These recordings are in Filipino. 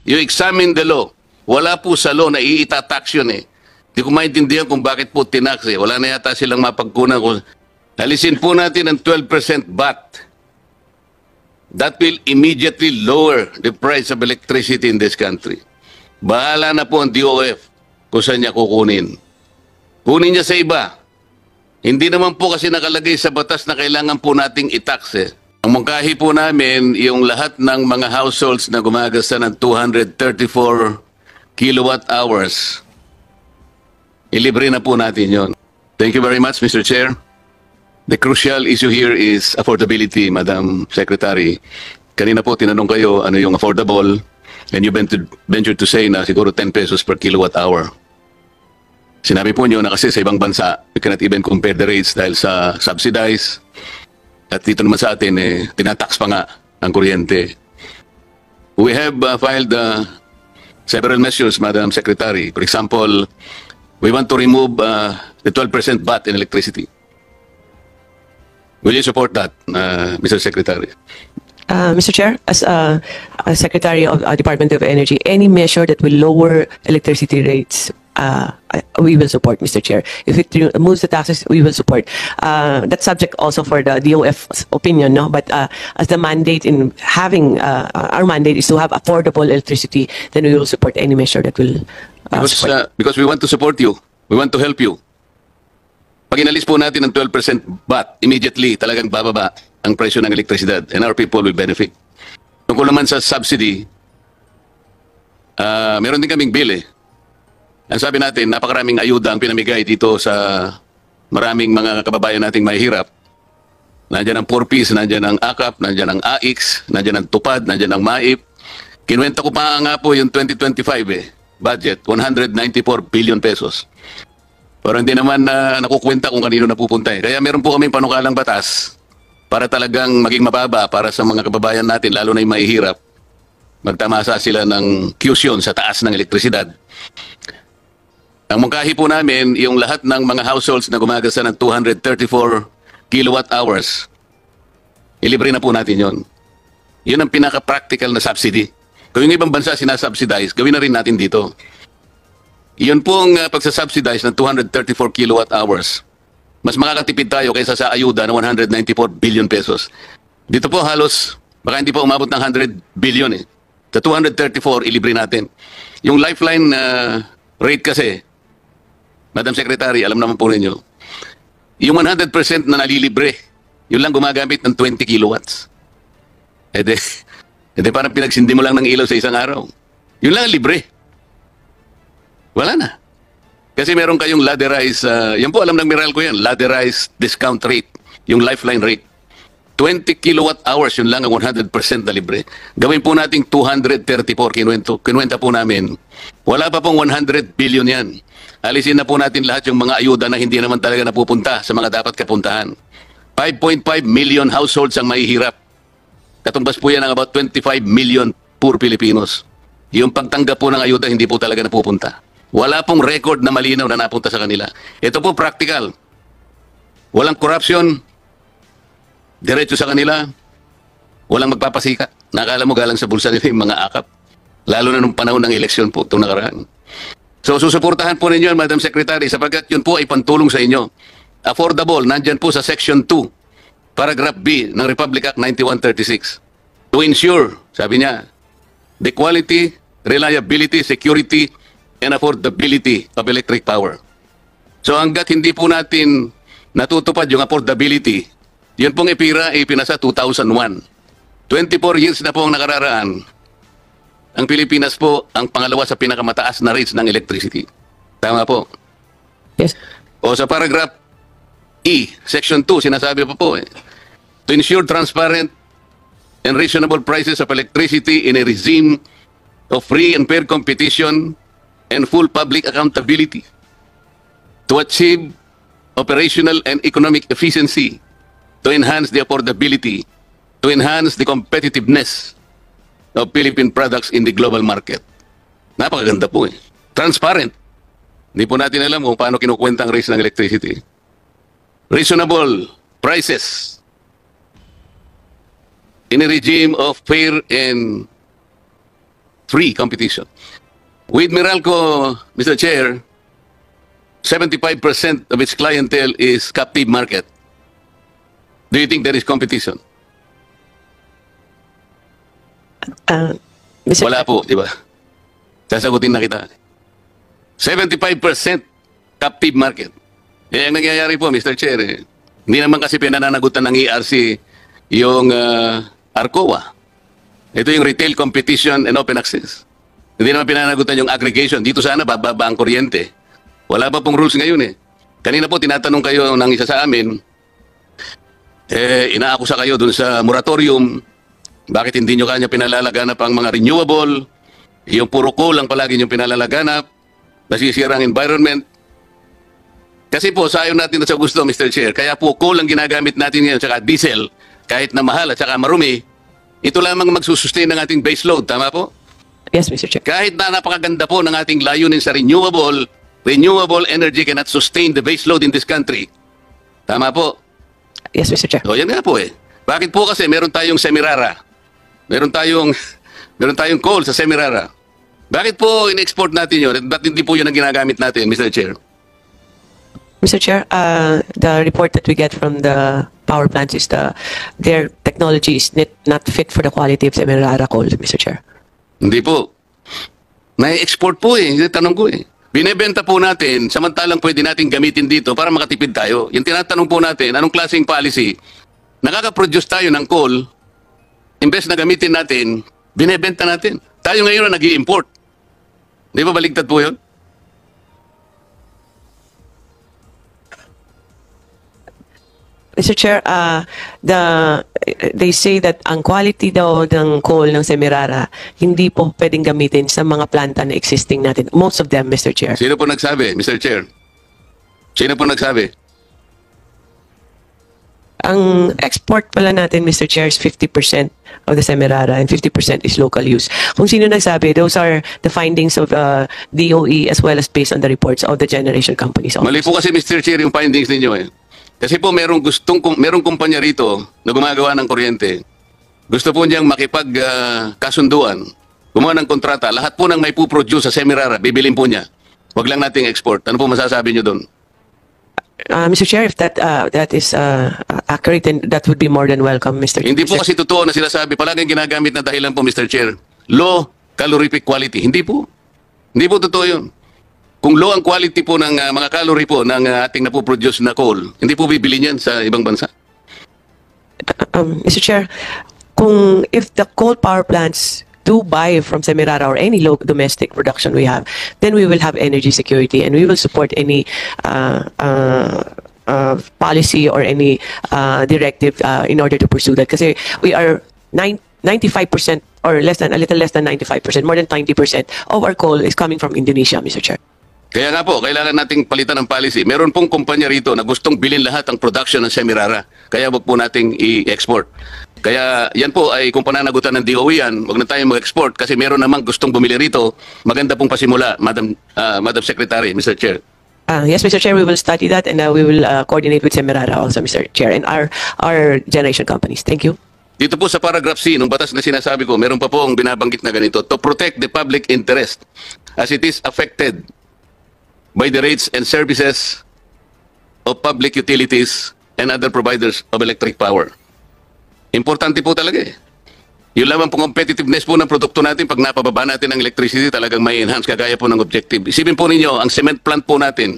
You examine the law. Wala po sa law na iitatax yun eh. Hindi ko maintindihan kung bakit po tinax eh. Wala na yata silang mapagkunan. Alisin po natin ang 12% VAT. That will immediately lower the price of electricity in this country. Bahala na po ang DOF kung saan niya kukunin. Kunin niya sa iba. Hindi naman po kasi nakalagay sa batas na kailangan po nating i-tax eh. Ang mungkahi po namin, yung lahat ng mga households na gumagasta ng 234 kilowatt hours, ilibre na po natin yon. Thank you very much, Mr. Chair. The crucial issue here is affordability, Madam Secretary. Kanina po tinanong kayo ano yung affordable, and you ventured to say na siguro 10 pesos per kilowatt hour. Sinabi po nyo na kasi sa ibang bansa, we cannot even compare the rates dahil sa subsidized. At dito naman sa atin, tinatax pa nga ang kuryente. We have filed several measures, Madam Secretary. For example, we want to remove the 12% VAT in electricity. Will you support that, Mr. Secretary? Mr. Chair, as Secretary of Department of Energy, any measure that will lower electricity rates, we will support, Mr. Chair. If it removes the taxes, we will support. That's subject also for the DOF's opinion, no? But as the mandate in having, our mandate is to have affordable electricity, then we will support any measure that will Because we want to support you. We want to help you. Pag inalis po natin ng 12% VAT, immediately talagang bababa ang presyo ng elektrisidad and our people will benefit. Tungkol naman sa subsidy, meron din kaming bill eh. Ang sabi natin, napakaraming ayuda ang pinamigay dito sa maraming mga kababayan nating mahihirap. Nandiyan ang 4Ps, nandiyan ang AKAP, nandiyan ang AIX, nandiyan ang TUPAD, nandiyan ang MAIP. Kinuwenta ko pa nga po yung 2025 budget, 194 billion pesos. Pero hindi naman nakukwenta kung kanino napupunta eh. Kaya meron po kaming panukalang batas para talagang maging mababa para sa mga kababayan natin, lalo na yung mahihirap. Magtamasa sila ng tuition sa taas ng elektrisidad. Ang mungkahi po namin, yung lahat ng mga households na gumagasta ng 234 kilowatt hours, ilibre na po natin yon. Yun ang pinaka-practical na subsidy. Kung yung ibang bansa sinasubsidize, gawin na rin natin dito. Yun pong pagsasubsidize ng 234 kilowatt hours, mas makakatipid tayo kaysa sa ayuda ng 194 billion pesos. Dito po halos, baka hindi pa umabot ng 100 billion eh. Sa 234, ilibre natin. Yung lifeline rate kasi, Madam Secretary, alam naman po ninyo, yung 100% na nalilibre, yun lang gumagamit ng 20 kilowatts. E de parang pinagsindi mo lang ng ilaw sa isang araw. Yun lang libre. Wala na. Kasi meron kayong ladderized, yan po alam ng Meralco yan, ladderized discount rate, yung lifeline rate. 20 kilowatt hours, yun lang ang 100% na libre. Gawin po nating 234, kinuwenta po namin. Wala pa pong 100 billion yan. Alisin na po natin lahat yung mga ayuda na hindi naman talaga napupunta sa mga dapat kapuntahan. 5.5 million households ang mahihirap. Katumbas po yan ng about 25 million poor Filipinos. Yung pagtanggap po ng ayuda hindi po talaga napupunta. Wala pong record na malinaw na napunta sa kanila. Ito po practical. Walang corruption, diretso sa kanila, walang magpapasika. Nakala mo galang sa bulsa nila yung mga akap. Lalo na nung panahon ng eleksyon po itong nakaraan. So susuportahan po ninyo, Madam Secretary, sapagkat yun po ay pantulong sa inyo. Affordable, nandyan po sa Section 2, Paragraph B ng Republic Act 9136. To ensure, sabi niya, the quality, reliability, security, and affordability of electric power. So hanggat hindi po natin natutupad yung affordability, yun pong EPIRA ay pinasa 2001. 24 years na po ang nakararaan. Ang Pilipinas po ang pangalawa sa pinakamataas na rates ng electricity. Tama po? Yes. O sa paragraph E, section 2, sinasabi pa po to ensure transparent and reasonable prices of electricity in a regime of free and fair competition and full public accountability to achieve operational and economic efficiency, to enhance the affordability, to enhance the competitiveness of Philippine products in the global market. Napakaganda po eh. Transparent. Hindi po natin alam kung paano kinukwenta ang rates ng electricity. Reasonable prices in a regime of fair and free competition. With Meralco, Mr. Chair, 75% of its clientele is captive market. Do you think there is competition? Mr. Wala po, di ba? Sasagutin na kita. 75% captive market. Eh, ang nangyayari po, Mr. Chair, hindi naman kasi pinananagutan ng ERC yung ARCOA. Ito yung retail competition and open access. Hindi naman pinananagutan yung aggregation. Dito sana bababa ang kuryente. Wala pa pong rules ngayon eh. Kanina po tinatanong kayo ng isa sa amin, inaakusa kayo dun sa moratorium. Bakit hindi nyo kanya pinalalaganap ang mga renewable? Yung puro coal lang palagi nyo pinalalaganap. Nasisira ang environment. Kasi po, sa ayaw natin at sa gusto, Mr. Chair, kaya po coal ang ginagamit natin ngayon, saka diesel, kahit na mahal at saka marumi, ito lamang magsusustain ng ating base load. Tama po? Yes, Mr. Chair. Kahit na napakaganda po ng ating layunin sa renewable energy cannot sustain the base load in this country. Tama po? Yes, Mr. Chair. O, yan nga po eh. Bakit po kasi meron tayong Semirara? Meron tayong coal sa Semirara. Bakit po in-export natin yun? Ba't hindi po yun ang ginagamit natin, Mr. Chair? Mr. Chair, the report that we get from the power plants is their technology is not fit for the quality of Semirara coal, Mr. Chair. Hindi po. Na-export po eh. Tanong ko eh. Binebenta po natin, samantalang pwede natin gamitin dito para makatipid tayo. Yung tinatanong po natin, anong klaseng policy? Nakaka-produce tayo ng coal, imbes na gamitin natin, binebenta natin. Tayo ngayon na nag-i-import. Di ba baligtad po yun? Mr. Chair, they say that ang quality daw ng coal ng Semirara hindi po pwedeng gamitin sa mga planta na existing natin. Most of them, Mr. Chair. Sino po nagsabi, Mr. Chair? Sino po nagsabi? Ang export pala natin, Mr. Chair, is 50% of the Semirara and 50% is local use. Kung sino nagsabi, those are the findings of DOE as well as based on the reports of the generation companies. Mali po kasi, Mr. Chair, yung findings ninyo eh. Kasi po merong kumpanya rito na gumagawa ng kuryente. Gusto po niyang kasunduan, gumawa ng kontrata. Lahat po ng may puproduce sa Semirara, bibilin po niya. Huwag lang nating export. Ano po masasabi niyo doon? Mr. Chair, if that is accurate, then that would be more than welcome, Mr. Hindi po kasi totoo na sinasabi. Palaging ginagamit na dahilan po, Mr. Chair. Low calorific quality. Hindi po. Hindi po totoo yun. Kung low ang quality po ng mga calorie po ng ating napoproduce na coal, hindi po bibili niyan sa ibang bansa. Mr. Chair, if the coal power plants do buy from Semirara or any local domestic production we have, then we will have energy security and we will support any policy or any directive in order to pursue that. Kasi we are 95% or a little less than 95%, more than 90% of our coal is coming from Indonesia, Mr. Chair. Kaya nga po, kailangan nating palitan ng policy. Meron pong kumpanya rito na gustong bilhin lahat ang production ng Semirara. Kaya wag po nating i-export. Kaya yan po ay kung pananagutan ng DOE yan, wag na tayong mag-export kasi meron namang gustong bumili rito. Maganda pong pasimula, Madam Secretary, Mr. Chair. Yes, Mr. Chair, we will study that and we will coordinate with Semirara also, Mr. Chair, and our generation companies. Thank you. Dito po sa paragraph C, nung batas na sinasabi ko, meron pa po ang binabanggit na ganito, to protect the public interest as it is affected by the rates and services of public utilities and other providers of electric power. Importante po talaga eh. Yung lamang pong competitiveness po ng produkto natin, pag napababa natin ang electricity, talagang may enhance kagaya po ng objective. Isipin po ninyo, ang cement plant po natin,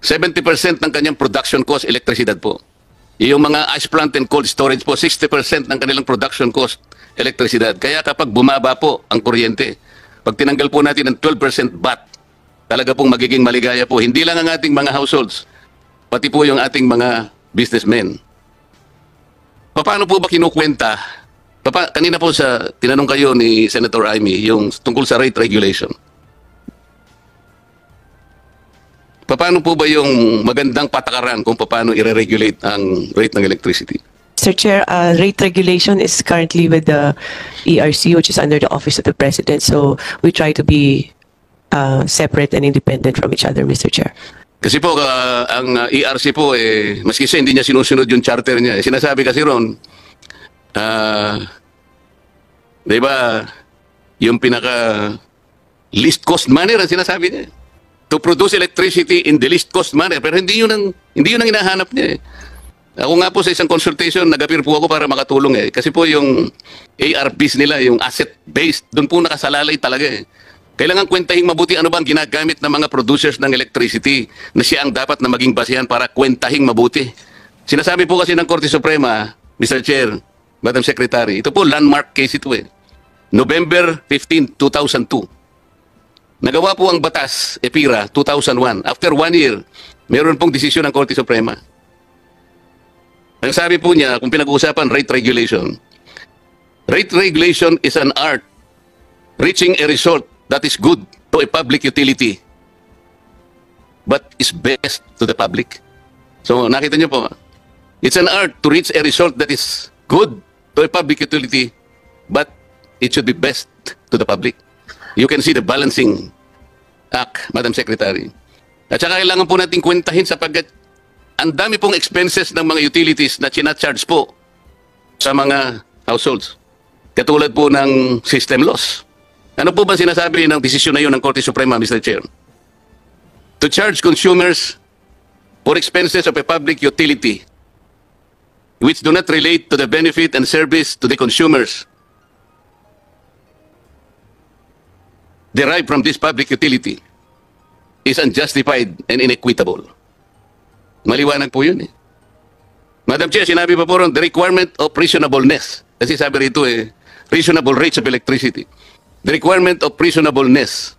70% ng kanyang production cost, elektrisidad po. Yung mga ice plant and cold storage po, 60% ng kanilang production cost, elektrisidad. Kaya kapag bumaba po ang kuryente, pag tinanggal po natin ng 12% VAT, talaga pong magiging maligaya po. Hindi lang ang ating mga households, pati po yung ating mga businessmen. Paano po ba kinukwenta? Kanina po tinanong kayo ni Senator Amy, yung tungkol sa rate regulation. Paano po ba yung magandang patakaran kung paano i-regulate ang rate ng electricity? Mr. Chair, rate regulation is currently with the ERC, which is under the Office of the President. So we try to be separate and independent from each other, Mr. Chair. Kasi po, ang ERC po, maski siya hindi niya sinusunod yung charter niya. Sinasabi kasi ron, di ba, yung pinaka least cost manner ang sinasabi niya. To produce electricity in the least cost manner. Pero hindi yun ang hinahanap niya eh. Ako nga po sa isang consultation, nag-appear po ako para makatulong eh. Kasi po yung ARPs nila, yung asset-based, doon po nakasalalay talaga eh. Kailangan kwentahin mabuti ano bang ginagamit ng mga producers ng electricity na siya ang dapat na maging basehan para kwentahin mabuti. Sinasabi po kasi ng Korte Suprema, Mr. Chair, Madam Secretary, ito po landmark case ito eh. November 15, 2002. Nagawa po ang batas, EPIRA, 2001. After 1 year, meron pong desisyon ng Korte Suprema. Ang sabi po niya, kung pinag-uusapan, rate regulation. Rate regulation is an art reaching a result that is good to a public utility but is best to the public. So, nakita niyo po, it's an art to reach a result that is good to a public utility but it should be best to the public. You can see the balancing act, Madam Secretary. At saka kailangan po natin kwentahin sapagkat ang dami pong expenses ng mga utilities na charge po sa mga households. Katulad po ng system loss. Ano po ba sinasabi ng desisyon na yun ng Korte Suprema, Mr. Chair? To charge consumers for expenses of a public utility which do not relate to the benefit and service to the consumers derived from this public utility is unjustified and inequitable. Maliwanag po yun eh. Madam Chair, sinabi pa po ron, the requirement of reasonableness. Kasi sabi rito eh, reasonable rates of electricity. The requirement of reasonableness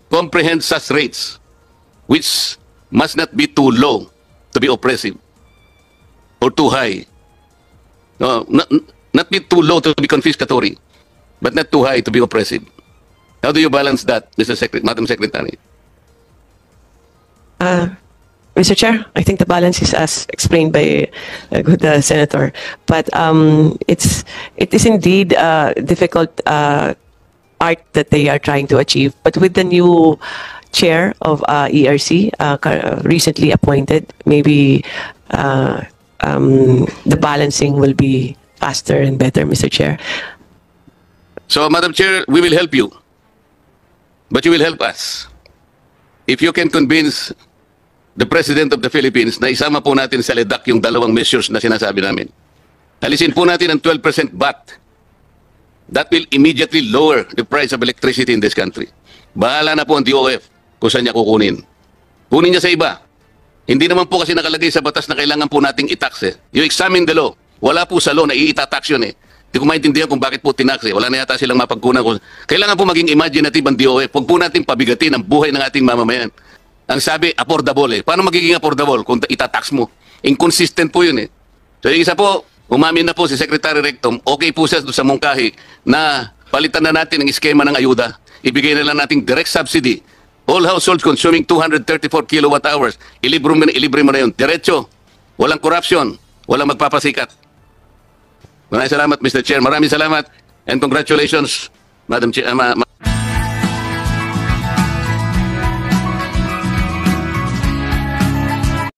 comprehends such rates which must not be too low to be oppressive or too high. No, not be too low to be confiscatory, but not too high to be oppressive. How do you balance that, Madam Secretary? Mr. Chair, I think the balance is as explained by good Senator, but it is indeed difficult art that they are trying to achieve. But with the new chair of ERC, recently appointed, maybe the balancing will be faster and better, Mr. Chair. So, Madam Chair, we will help you. But you will help us. If you can convince the President of the Philippines na isama po natin sa LEDAC yung dalawang measures na sinasabi namin. Alisin po natin ang 12% VAT. That will immediately lower the price of electricity in this country. Bahala na po ang DOF kung saan niya kukunin. Kunin niya sa iba. Hindi naman po kasi nakalagay sa batas na kailangan po nating i-tax eh. You examine the law. Wala po sa law na i-tax yun eh. Hindi ko maintindihan kung bakit po tinax eh. Wala na yata silang mapagkunan. Kailangan po maging imaginative ang DOF. Huwag po natin pabigatin ang buhay ng ating mamamayan. Ang sabi, affordable eh. Paano magiging affordable kung itatax mo? Inconsistent po yun eh. So yung isa po, umamin na po si Secretary Rectum, okay po siya sa mungkahi na palitan na natin ang iskema ng ayuda. Ibigay na lang natin direct subsidy. All households consuming 234 kilowatt hours. Ilibre mo na yun. Diretso. Walang corruption. Walang magpapasikat. Maraming salamat, Mr. Chair. Maraming salamat and congratulations, Madam Chair.